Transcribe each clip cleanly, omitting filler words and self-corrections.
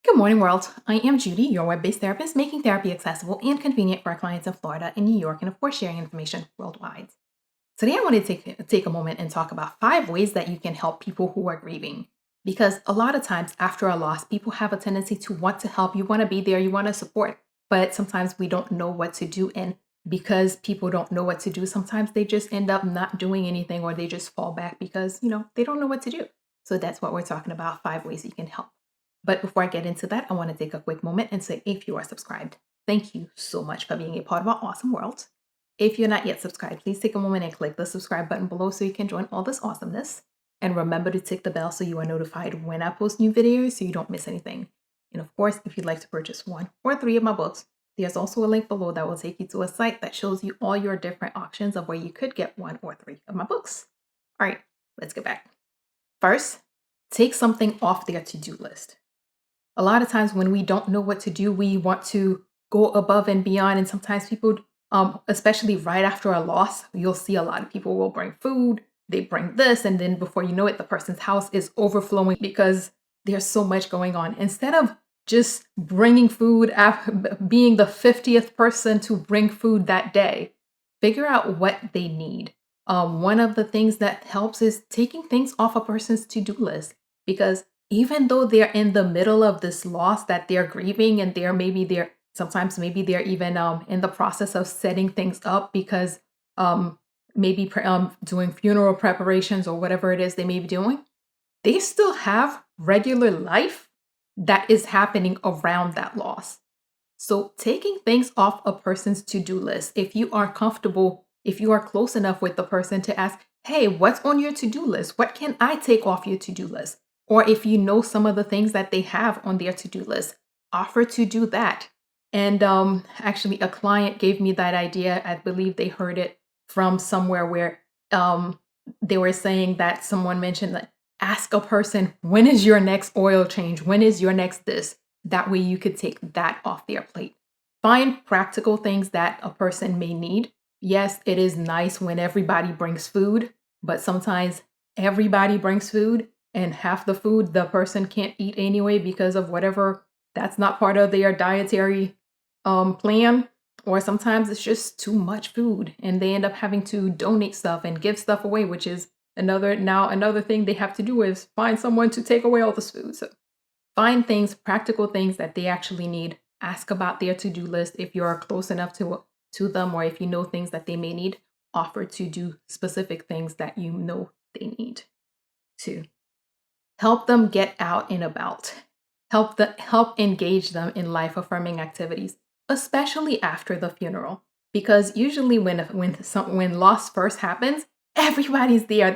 Good morning, world. I am Judy, your web-based therapist, making therapy accessible and convenient for our clients in Florida, in New York, and of course, sharing information worldwide. Today, I want to take a moment and talk about 5 ways that you can help people who are grieving. Because a lot of times after a loss, people have a tendency to want to help. You want to be there, you want to support, but sometimes we don't know what to do. And because people don't know what to do, sometimes they just end up not doing anything or they just fall back because, they don't know what to do. So that's what we're talking about, 5 ways you can help. But before I get into that, I want to take a quick moment and say if you are subscribed, thank you so much for being a part of our awesome world. If you're not yet subscribed, please take a moment and click the subscribe button below so you can join all this awesomeness. And remember to tick the bell so you are notified when I post new videos so you don't miss anything. And of course, if you'd like to purchase 1 or 3 of my books, there's also a link below that will take you to a site that shows you all your different options of where you could get 1 or 3 of my books. All right, let's get back. First, take something off their to-do list. A lot of times when we don't know what to do, we want to go above and beyond. And sometimes people, especially right after a loss, you'll see a lot of people will bring food, they bring this, and then before you know it, the person's house is overflowing because there's so much going on. Instead of just bringing food, being the 50th person to bring food that day, figure out what they need. One of the things that helps is taking things off a person's to-do list, because even though they're in the middle of this loss that they're grieving, and sometimes maybe they're even in the process of setting things up because maybe doing funeral preparations or whatever it is they may be doing, they still have regular life that is happening around that loss. So taking things off a person's to-do list, if you are comfortable, if you are close enough with the person to ask, hey, what's on your to-do list? What can I take off your to-do list? Or if you know some of the things that they have on their to-do list, offer to do that. And actually, a client gave me that idea. I believe they heard it from somewhere where they were saying that someone mentioned that ask a person, when is your next oil change? When is your next this? That way you could take that off their plate. Find practical things that a person may need. Yes, it is nice when everybody brings food, but sometimes everybody brings food and half the food the person can't eat anyway because of whatever, that's not part of their dietary plan. Or sometimes it's just too much food and they end up having to donate stuff and give stuff away, which is another thing they have to do is find someone to take away all this food. So find practical things that they actually need. Ask about their to-do list if you're close enough to them, or if you know things that they may need, offer to do specific things that you know they need. 2, help them get out and about. Help engage them in life-affirming activities, especially after the funeral. Because usually when loss first happens, everybody's there.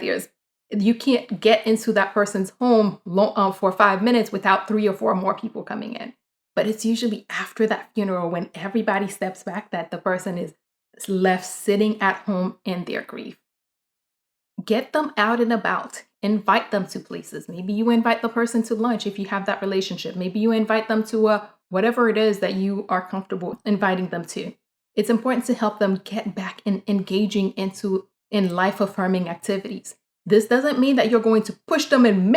You can't get into that person's home for 5 minutes without 3 or 4 more people coming in. But it's usually after that funeral, when everybody steps back, that the person is left sitting at home in their grief. Get them out and about. Invite them to places. Maybe you invite the person to lunch if you have that relationship. Maybe you invite them to whatever it is that you are comfortable inviting them to. It's important to help them get back in engaging in life-affirming activities. This doesn't mean that you're going to push them and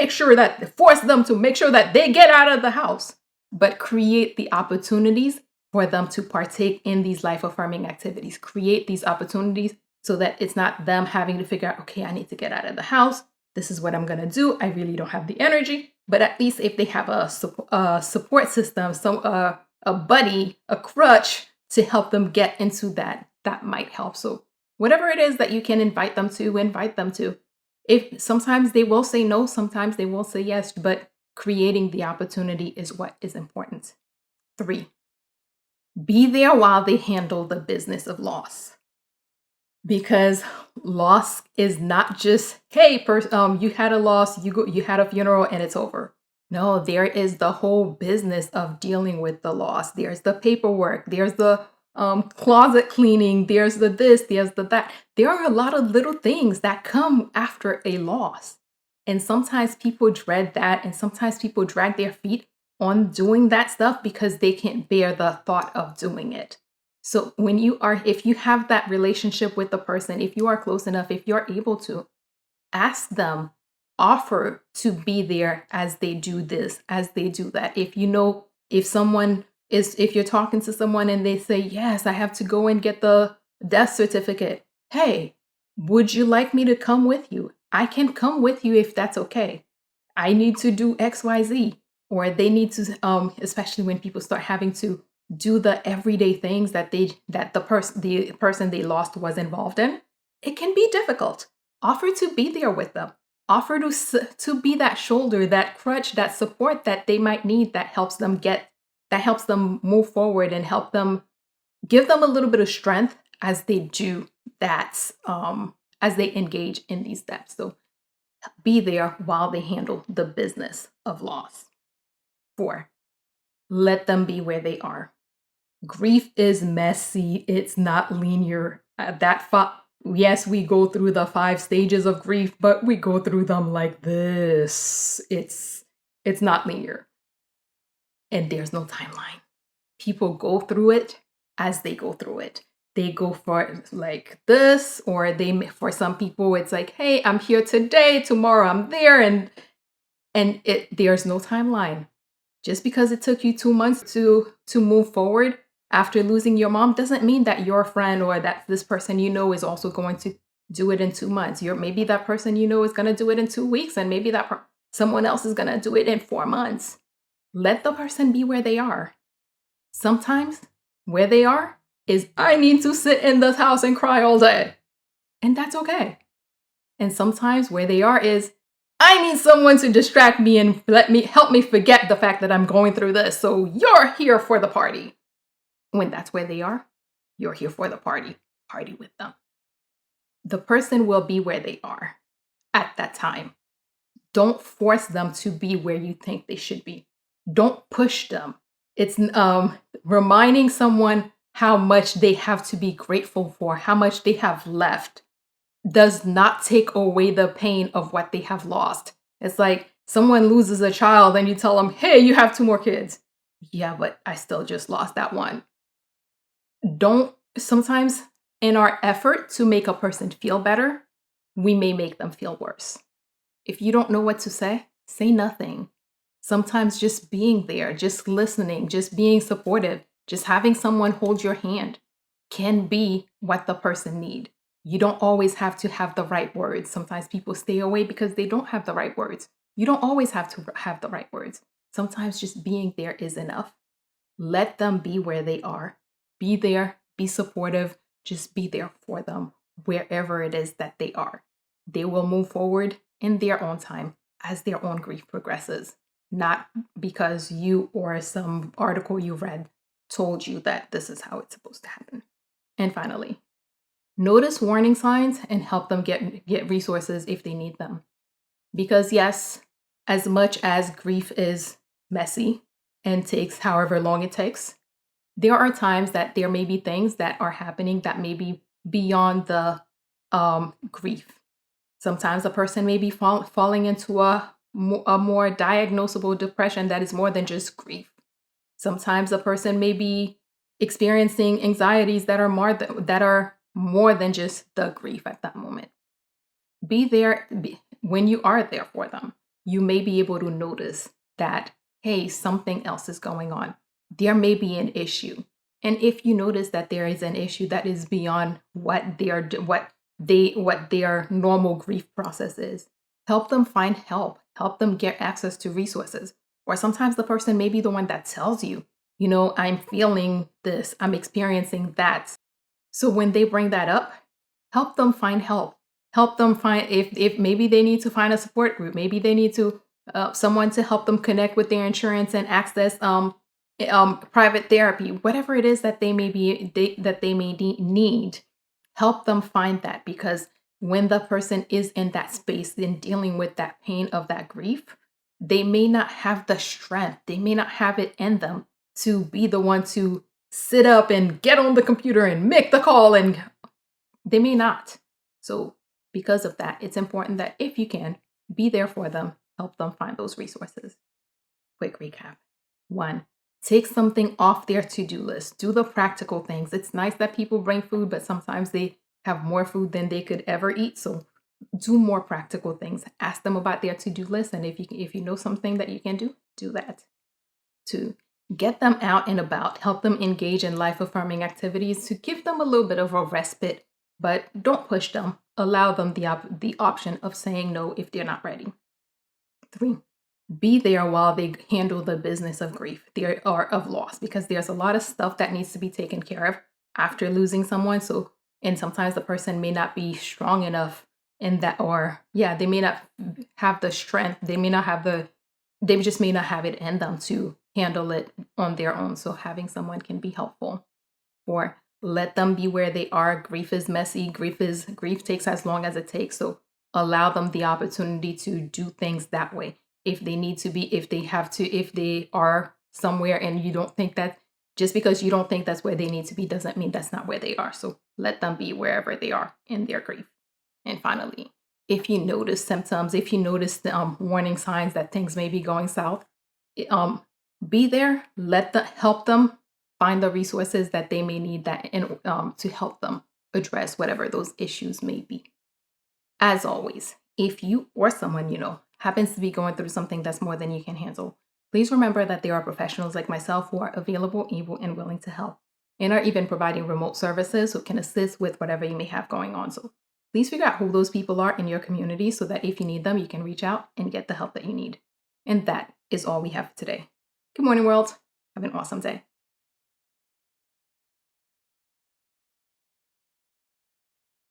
force them to make sure that they get out of the house, but create the opportunities for them to partake in these life-affirming activities. Create these opportunities so that it's not them having to figure out, okay, I need to get out of the house. This is what I'm going to do. I really don't have the energy. But at least if they have a support system, a buddy, a crutch to help them get into that might help. So whatever it is that you can invite them to. If sometimes they will say no, sometimes they will say yes, but creating the opportunity is what is important. 3, be there while they handle the business of loss. Because loss is not just, hey, you had a loss, you had a funeral and it's over. No, there is the whole business of dealing with the loss. There's the paperwork, there's the closet cleaning, there's the this, there's the that. There are a lot of little things that come after a loss. And sometimes people dread that, and sometimes people drag their feet on doing that stuff because they can't bear the thought of doing it. So if you have that relationship with the person, if you are close enough, if you're able to, ask them, offer to be there as they do this, as they do that. If you know, if you're talking to someone and they say, yes, I have to go and get the death certificate. Hey, would you like me to come with you? I can come with you if that's okay. I need to do XYZ. Or they need to, especially when people start having to do the everyday things that the person they lost was involved in. It can be difficult. Offer to be there with them. Offer to be that shoulder, that crutch, that support that they might need, that helps them move forward and help them, give them a little bit of strength as they do that, as they engage in these steps. So be there while they handle the business of loss. 4, let them be where they are. Grief is messy. It's not linear. Yes, we go through the 5 stages of grief, but we go through them like this. It's not linear. And there's no timeline. People go through it as they go through it. They go for like this, or for some people, it's like, hey, I'm here today, tomorrow I'm there, and there's no timeline. Just because it took you 2 months to move forward after losing your mom doesn't mean that your friend or that this person you know is also going to do it in 2 months. Maybe that person you know is going to do it in 2 weeks, and maybe someone else is going to do it in 4 months. Let the person be where they are. Sometimes where they are is, I need to sit in this house and cry all day. And that's okay. And sometimes where they are is, I need someone to distract me and help me forget the fact that I'm going through this. So you're here for the party. When that's where they are, you're here for the party. Party with them. The person will be where they are at that time. Don't force them to be where you think they should be. Don't push them. It's reminding someone how much they have to be grateful for, how much they have left, does not take away the pain of what they have lost. It's like someone loses a child and you tell them, hey, you have 2 more kids. Yeah, but I still just lost that one. Sometimes in our effort to make a person feel better, we may make them feel worse. If you don't know what to say nothing. Sometimes just being there, just listening, just being supportive, just having someone hold your hand can be what the person needs. You don't always have to have the right words. Sometimes people stay away because they don't have the right words. You don't always have to have the right words. Sometimes just being there is enough. Let them be where they are. Be there, be supportive, just be there for them wherever it is that they are. They will move forward in their own time as their own grief progresses, not because you or some article you read told you that this is how it's supposed to happen. And finally, notice warning signs and help them get resources if they need them. Because yes, as much as grief is messy and takes however long it takes, there are times that there may be things that are happening that may be beyond the grief. Sometimes a person may be falling into a more diagnosable depression that is more than just grief. Sometimes a person may be experiencing anxieties that are more than just the grief at that moment. Be there when you are there for them. You may be able to notice that, hey, something else is going on. There may be an issue. And if you notice that there is an issue that is beyond what their normal grief process is, help them find help. Help them get access to resources. Or sometimes the person may be the one that tells you, I'm feeling this, I'm experiencing that. So when they bring that up, help them find help. Help them find, if maybe they need to find a support group, maybe they need to someone to help them connect with their insurance and access private therapy, whatever it is that they may need. Help them find that, because when the person is in that space and dealing with that pain of that grief, they may not have the strength, they may not have it in them to be the one to sit up and get on the computer and make the call, and they may not. So because of that, it's important that if you can, be there for them, help them find those resources. Quick recap. 1, take something off their to-do list. Do the practical things. It's nice that people bring food, but sometimes they have more food than they could ever eat. So do more practical things. Ask them about their to-do list, and if you know something that you can do that. To get them out and about, help them engage in life affirming activities to give them a little bit of a respite, but don't push them. Allow them the option of saying no if they're not ready. 3, be there while they handle the business of grief or of loss, because there's a lot of stuff that needs to be taken care of after losing someone. So, and sometimes the person may not be strong enough in that, or yeah, they may not have the strength. They just may not have it in them to handle it on their own. So having someone can be helpful. 4, let them be where they are. Grief is messy. Grief takes as long as it takes. So allow them the opportunity to do things that way. If they need to be, if they have to, if they are somewhere and you don't think that, just because you don't think that's where they need to be doesn't mean that's not where they are. So let them be wherever they are in their grief. And finally, if you notice symptoms, if you notice the warning signs that things may be going south, be there. Help them find the resources that they may need to help them address whatever those issues may be. As always, if you or someone you know happens to be going through something that's more than you can handle, please remember that there are professionals like myself who are available, able, and willing to help, and are even providing remote services who can assist with whatever you may have going on. So please figure out who those people are in your community so that if you need them, you can reach out and get the help that you need. And that is all we have for today. Good morning, world. Have an awesome day.